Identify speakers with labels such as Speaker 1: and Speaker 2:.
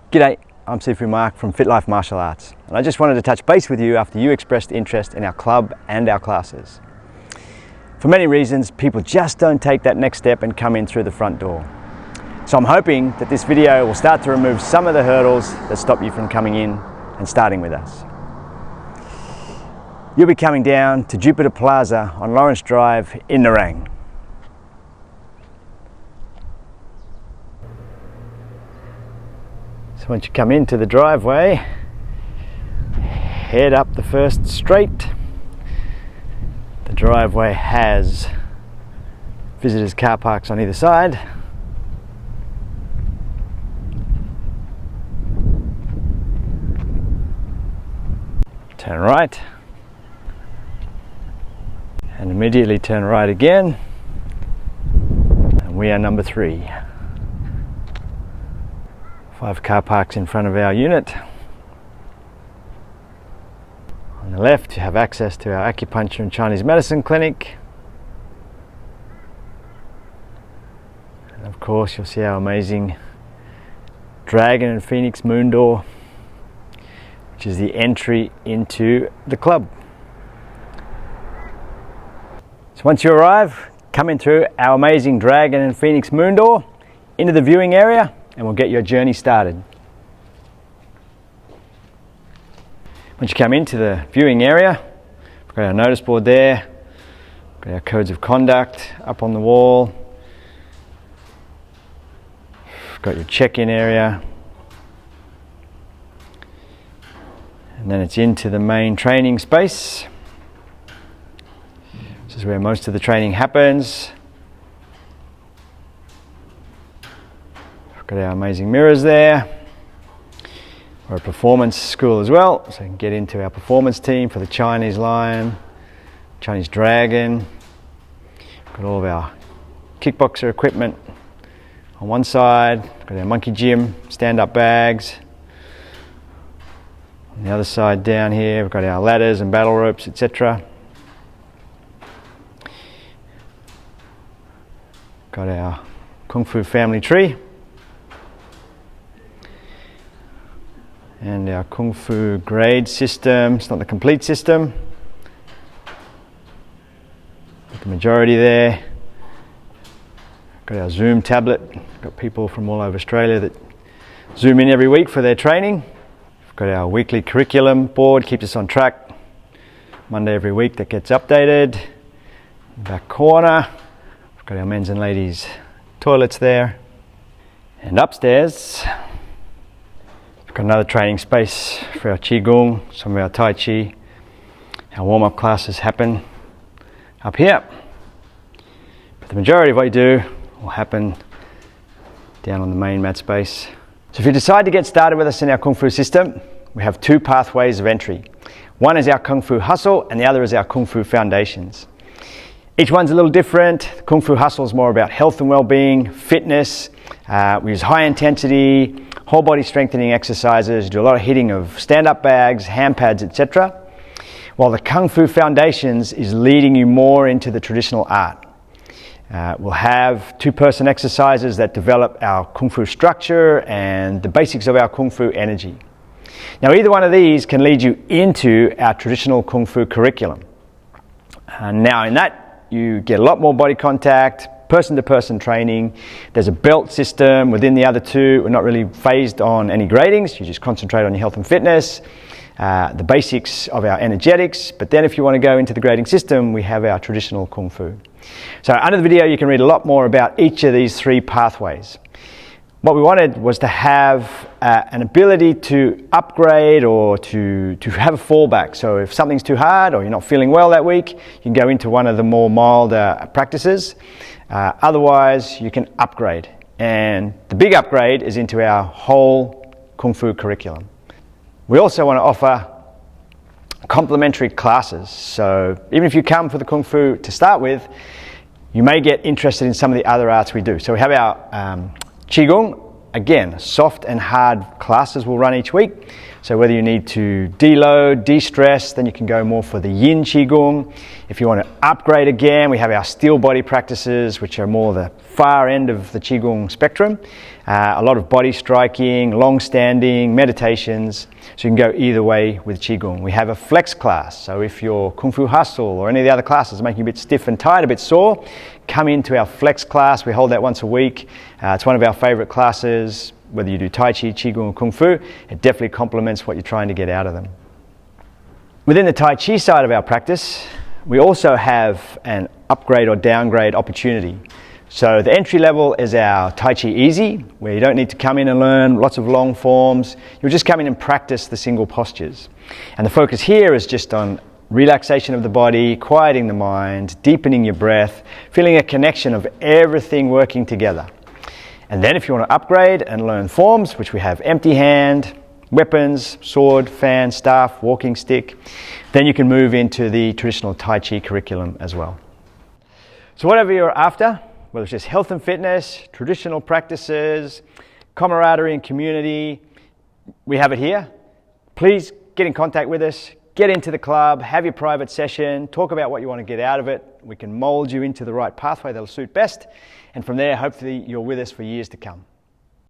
Speaker 1: G'day, I'm Sifu Mark from Fit Life Martial Arts, and I just wanted to touch base with you after you expressed interest in our club and our classes. For many reasons, people just don't take that next step and come in through the front door. So I'm hoping that this video will start to remove some of the hurdles that stop you from coming in and starting with us. You'll be coming down to Jupiter Plaza on Lawrence Drive in Nerang. So once you come into the driveway, head up the first straight. The driveway has visitors' car parks on either side. Turn right and immediately turn right again, and we are number 3. 5 car parks in front of our unit. On the left you have access to our acupuncture and Chinese medicine clinic, and of course you'll see our amazing Dragon and Phoenix moon door, which is the entry into the club. So once you arrive, come in through our amazing Dragon and Phoenix moon door into the viewing area, and we'll get your journey started. Once you come into the viewing area, we've got our notice board there, we've got our codes of conduct up on the wall, we've got your check-in area, and then it's into the main training space. This is where most of the training happens. Got our amazing mirrors there. We're a performance school as well, so you can get into our performance team for the Chinese Lion, Chinese Dragon. Got all of our kickboxer equipment on one side. Got our monkey gym, stand-up bags. On the other side down here, we've got our ladders and battle ropes, etc. Got our Kung Fu family tree. And our Kung Fu grade system. It's not the complete system, but the majority there. Got our Zoom tablet. Got people from all over Australia that Zoom in every week for their training. We've got our weekly curriculum board, keeps us on track. Monday every week that gets updated. Back corner, we've got our men's and ladies toilets there. And upstairs, got another training space for our Qigong, some of our Tai Chi. Our warm-up classes happen up here, but the majority of what you do will happen down on the main mat space. So if you decide to get started with us in our Kung Fu system, we have 2 pathways of entry. One is our Kung Fu Hustle and the other is our Kung Fu Foundations. Each one's a little different. The Kung Fu Hustle is more about health and well-being, fitness. We use high intensity, whole body strengthening exercises, do a lot of hitting of stand-up bags, hand pads, etc. While the Kung Fu Foundations is leading you more into the traditional art. We'll have 2-person exercises that develop our Kung Fu structure and the basics of our Kung Fu energy. Now either one of these can lead you into our traditional Kung Fu curriculum. Now in that you get a lot more body contact, person-to-person training. There's a belt system within the other 2. We're not really phased on any gradings. You just concentrate on your health and fitness, the basics of our energetics. But then if you want to go into the grading system, we have our traditional Kung Fu. So under the video, you can read a lot more about each of these 3 pathways. What we wanted was to have an ability to upgrade or to have a fallback. So if something's too hard or you're not feeling well that week, you can go into one of the more mild practices. Otherwise, you can upgrade. And the big upgrade is into our whole Kung Fu curriculum. We also want to offer complementary classes. So even if you come for the Kung Fu to start with, you may get interested in some of the other arts we do. So we have our Qigong. Again, soft and hard classes will run each week. So whether you need to deload, de-stress, then you can go more for the Yin Qigong. If you want to upgrade again, we have our steel body practices, which are more the far end of the Qigong spectrum. a lot of body striking, long standing, meditations, so you can go either way with Qigong. We have a flex class, so if your Kung Fu Hustle or any of the other classes are making you a bit stiff and tight, a bit sore, come into our flex class. We hold that once a week. It's one of our favorite classes. Whether you do Tai Chi, Qigong or Kung Fu, it definitely complements what you're trying to get out of them. Within the Tai Chi side of our practice, we also have an upgrade or downgrade opportunity. So the entry level is our Tai Chi Easy, where you don't need to come in and learn lots of long forms. You'll just come in and practice the single postures. And the focus here is just on relaxation of the body, quieting the mind, deepening your breath, feeling a connection of everything working together. And then if you want to upgrade and learn forms, which we have empty hand, weapons, sword, fan, staff, walking stick, then you can move into the traditional Tai Chi curriculum as well. So whatever you're after, whether it's just health and fitness, traditional practices, camaraderie and community, we have it here. Please get in contact with us, get into the club, have your private session, talk about what you want to get out of it. We can mold you into the right pathway that'll suit best. And from there, hopefully you're with us for years to come.